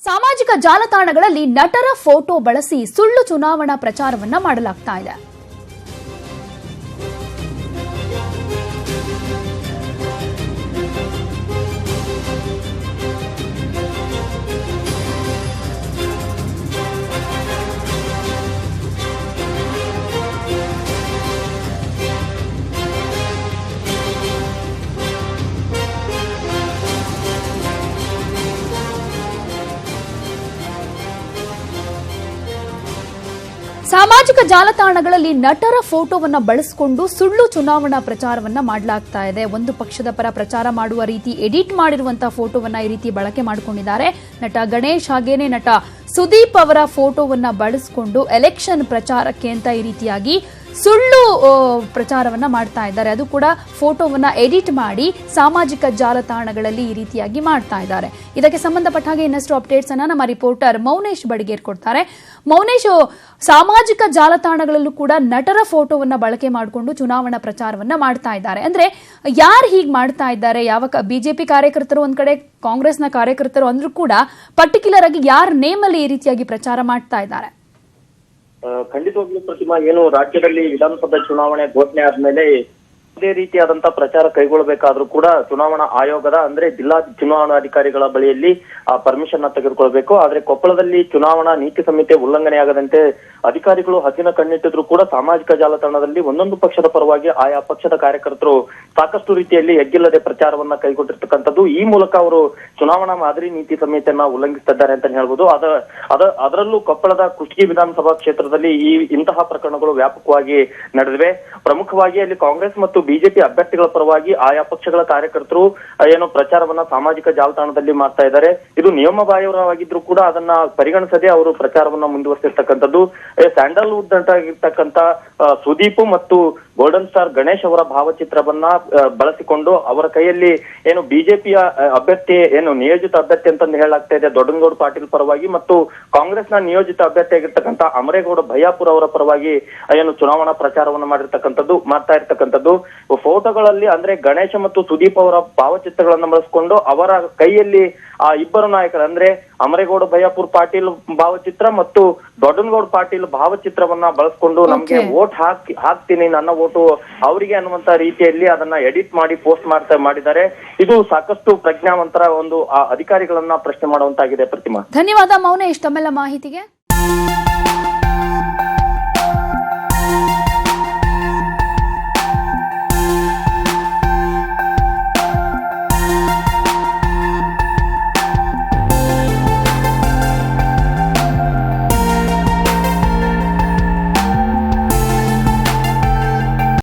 ಸಾಮಾಜಿಕ ಜಾಲತಾಣಗಳಲ್ಲಿ ನಟರ ಫೋಟೋ ಬಳಸಿ ಸುಳ್ಳು ಚುನಾವಣಾ ಪ್ರಚಾರವನ್ನ ಮಾಡಲಾಗ್ತಾ ಇದೆ. ಸಾಮಾಜಿಕ ಜಾಲತಾಣಗಳಲ್ಲಿ ನಟರ ಫೋಟೋವನ್ನ ಬಳಸಿಕೊಂಡು ಸುಳ್ಳು ಚುನಾವಣಾ ಪ್ರಚಾರವನ್ನ ಮಾಡಲಾಗ್ತಾ ಇದೆ. ಒಂದು ಪಕ್ಷದ ಪರ ಪ್ರಚಾರ ಮಾಡುವ ರೀತಿ ಎಡಿಟ್ ಮಾಡಿರುವಂತಹ ಫೋಟೋವನ್ನ ಈ ರೀತಿ ಬಳಕೆ ಮಾಡಿಕೊಂಡಿದ್ದಾರೆ. ನಟ ಗಣೇಶ್ ಹಾಗೇನೆ ನಟ ಸುದೀಪ್ ಅವರ ಫೋಟೋವನ್ನ ಬಳಸಿಕೊಂಡು ಎಲೆಕ್ಷನ್ ಪ್ರಚಾರಕ್ಕೆ ಅಂತ ಈ ರೀತಿಯಾಗಿ ಸುಳ್ಳು ಪ್ರಚಾರವನ್ನ ಮಾಡ್ತಾ ಇದ್ದಾರೆ. ಅದು ಕೂಡ ಫೋಟೋವನ್ನ ಎಡಿಟ್ ಮಾಡಿ ಸಾಮಾಜಿಕ ಜಾಲತಾಣಗಳಲ್ಲಿ ಈ ರೀತಿಯಾಗಿ ಮಾಡ್ತಾ ಇದ್ದಾರೆ. ಇದಕ್ಕೆ ಸಂಬಂಧಪಟ್ಟ ಹಾಗೆ ಇನ್ನಷ್ಟು ಅಪ್ಡೇಟ್ಸ್ ಅನ್ನ ನಮ್ಮ ರಿಪೋರ್ಟರ್ ಮೌನೇಶ್ ಬಡಿಗೇರ್ ಕೊಡ್ತಾರೆ. ಮೌನೇಶ್, ಸಾಮಾಜಿಕ ಜಾಲತಾಣಗಳಲ್ಲೂ ಕೂಡ ನಟರ ಫೋಟೋವನ್ನ ಬಳಕೆ ಮಾಡಿಕೊಂಡು ಚುನಾವಣಾ ಪ್ರಚಾರವನ್ನ ಮಾಡ್ತಾ ಇದ್ದಾರೆ. ಅಂದ್ರೆ ಯಾರು ಹೀಗೆ ಮಾಡ್ತಾ ಇದ್ದಾರೆ? ಯಾವ ಬಿಜೆಪಿ ಕಾರ್ಯಕರ್ತರು ಒಂದ್ ಕಡೆ, ಕಾಂಗ್ರೆಸ್ನ ಕಾರ್ಯಕರ್ತರು ಅಂದ್ರೂ ಕೂಡ ಪರ್ಟಿಕ್ಯುಲರ್ ಆಗಿ ಯಾರ ನೇಮಲ್ಲಿ ಈ ರೀತಿಯಾಗಿ ಪ್ರಚಾರ ಮಾಡ್ತಾ ಇದ್ದಾರೆ? ಖಂಡಿತವಾಗ್ಲೂ ಪ್ರತಿಮಾ, ಏನು ರಾಜ್ಯದಲ್ಲಿ ವಿಧಾನಸಭಾ ಚುನಾವಣೆ ಘೋಷಣೆ ಆದ್ಮೇಲೆ ಅದೇ ರೀತಿಯಾದಂತಹ ಪ್ರಚಾರ ಕೈಗೊಳ್ಳಬೇಕಾದ್ರೂ ಕೂಡ ಚುನಾವಣಾ ಆಯೋಗದ ಅಂದ್ರೆ ಜಿಲ್ಲಾ ಚುನಾವಣಾಧಿಕಾರಿಗಳ ಬಳಿಯಲ್ಲಿ ಪರ್ಮಿಷನ್ ತೆಗೆದುಕೊಳ್ಬೇಕು. ಆದ್ರೆ ಕೊಪ್ಪಳದಲ್ಲಿ ಚುನಾವಣಾ ನೀತಿ ಸಂಹಿತೆ ಉಲ್ಲಂಘನೆಯಾಗದಂತೆ ಅಧಿಕಾರಿಗಳು ಹಸಿನ ಕಣ್ಣಿಟ್ಟಿದ್ರು ಕೂಡ ಸಾಮಾಜಿಕ ಜಾಲತಾಣದಲ್ಲಿ ಒಂದೊಂದು ಪಕ್ಷದ ಪರವಾಗಿ ಆಯಾ ಪಕ್ಷದ ಕಾರ್ಯಕರ್ತರು ಸಾಕಷ್ಟು ರೀತಿಯಲ್ಲಿ ಎಗ್ಗಿಲ್ಲದೆ ಪ್ರಚಾರವನ್ನ ಕೈಗೊಂಡಿರ್ತಕ್ಕಂಥದ್ದು. ಈ ಮೂಲಕ ಅವರು ಚುನಾವಣಾ ಮಾದರಿ ನೀತಿ ಸಂಹಿತೆಯನ್ನ ಉಲ್ಲಂಘಿಸುತ್ತಿದ್ದಾರೆ ಅಂತ ಹೇಳ್ಬೋದು. ಅದರಲ್ಲೂ ಕೊಪ್ಪಳದ ಕುಷ್ಟಗಿ ವಿಧಾನಸಭಾ ಕ್ಷೇತ್ರದಲ್ಲಿ ಇಂತಹ ಪ್ರಕರಣಗಳು ವ್ಯಾಪಕವಾಗಿ ನಡೆದಿವೆ. ಪ್ರಮುಖವಾಗಿ ಅಲ್ಲಿ ಕಾಂಗ್ರೆಸ್ ಮತ್ತು ಬಿಜೆಪಿ ಅಭ್ಯರ್ಥಿಗಳ ಪರವಾಗಿ ಆಯಾ ಪಕ್ಷಗಳ ಕಾರ್ಯಕರ್ತರು ಏನು ಪ್ರಚಾರವನ್ನ ಸಾಮಾಜಿಕ ಜಾಲತಾಣದಲ್ಲಿ ಮಾಡ್ತಾ ಇದ್ದಾರೆ. ಇದು ನಿಯಮಬಾಹಿರವಾಗಿದ್ರು ಕೂಡ ಅದನ್ನ ಪರಿಗಣಿಸದೆ ಅವರು ಪ್ರಚಾರವನ್ನ ಮುಂದುವರಿಸಿರ್ತಕ್ಕಂಥದ್ದು. ಸ್ಯಾಂಡಲ್ವುಡ್ ನಟಾಗಿರ್ತಕ್ಕಂಥ ಸುದೀಪ್ ಮತ್ತು ಗೋಲ್ಡನ್ ಸ್ಟಾರ್ ಗಣೇಶ್ ಅವರ ಭಾವಚಿತ್ರವನ್ನ ಬಳಸಿಕೊಂಡು ಅವರ ಕೈಯಲ್ಲಿ ಏನು ಬಿಜೆಪಿಯ ಅಭ್ಯರ್ಥಿ ಏನು ನಿಯೋಜಿತ ಅಭ್ಯರ್ಥಿ ಅಂತಂದು ಹೇಳಲಾಗ್ತಾ ಇದೆ ದೊಡ್ಡನಗೌಡ ಪಾಟೀಲ್ ಪರವಾಗಿ ಮತ್ತು ಕಾಂಗ್ರೆಸ್ನ ನಿಯೋಜಿತ ಅಭ್ಯರ್ಥಿ ಆಗಿರ್ತಕ್ಕಂಥ ಅಮರೇಗೌಡ ಭಯ್ಯಾಪುರ ಅವರ ಪರವಾಗಿ ಏನು ಚುನಾವಣಾ ಪ್ರಚಾರವನ್ನ ಮಾಡ್ತಾ ಇರ್ತಕ್ಕಂಥದ್ದು. ಫೋಟೋಗಳಲ್ಲಿ ಅಂದ್ರೆ ಗಣೇಶ ಮತ್ತು ಸುದೀಪ್ ಅವರ ಭಾವಚಿತ್ರಗಳನ್ನ ಬಳಸಿಕೊಂಡು ಅವರ ಕೈಯಲ್ಲಿ ಆ ಇಬ್ಬರು ನಾಯಕರು ಅಂದ್ರೆ ಅಮರೇಗೌಡ ಭಯ್ಯಾಪುರ ಪಾಟೀಲ್ ಭಾವಚಿತ್ರ ಮತ್ತು ದೊಡ್ಡನಗೌಡ ಪಾಟೀಲ್ ಭಾವಚಿತ್ರವನ್ನ ಬಳಸ್ಕೊಂಡು ನಮ್ಗೆ ವೋಟ್ ಹಾಕ್ತೀನಿ, ನನ್ನ ವೋಟು ಅವರಿಗೆ ಅನ್ನುವಂತ ರೀತಿಯಲ್ಲಿ ಅದನ್ನ ಎಡಿಟ್ ಮಾಡಿ ಪೋಸ್ಟ್ ಮಾಡಿದ್ದಾರೆ. ಇದು ಸಾಕಷ್ಟು ಪ್ರಜ್ಞಾವಂತರ ಒಂದು ಅಧಿಕಾರಿಗಳನ್ನ ಪ್ರಶ್ನೆ ಮಾಡುವಂತಾಗಿದೆ. ಪ್ರತಿಮಾ, ಧನ್ಯವಾದ ಮೌನೇಶ್ ತಮ್ಮೆಲ್ಲ ಮಾಹಿತಿಗೆ.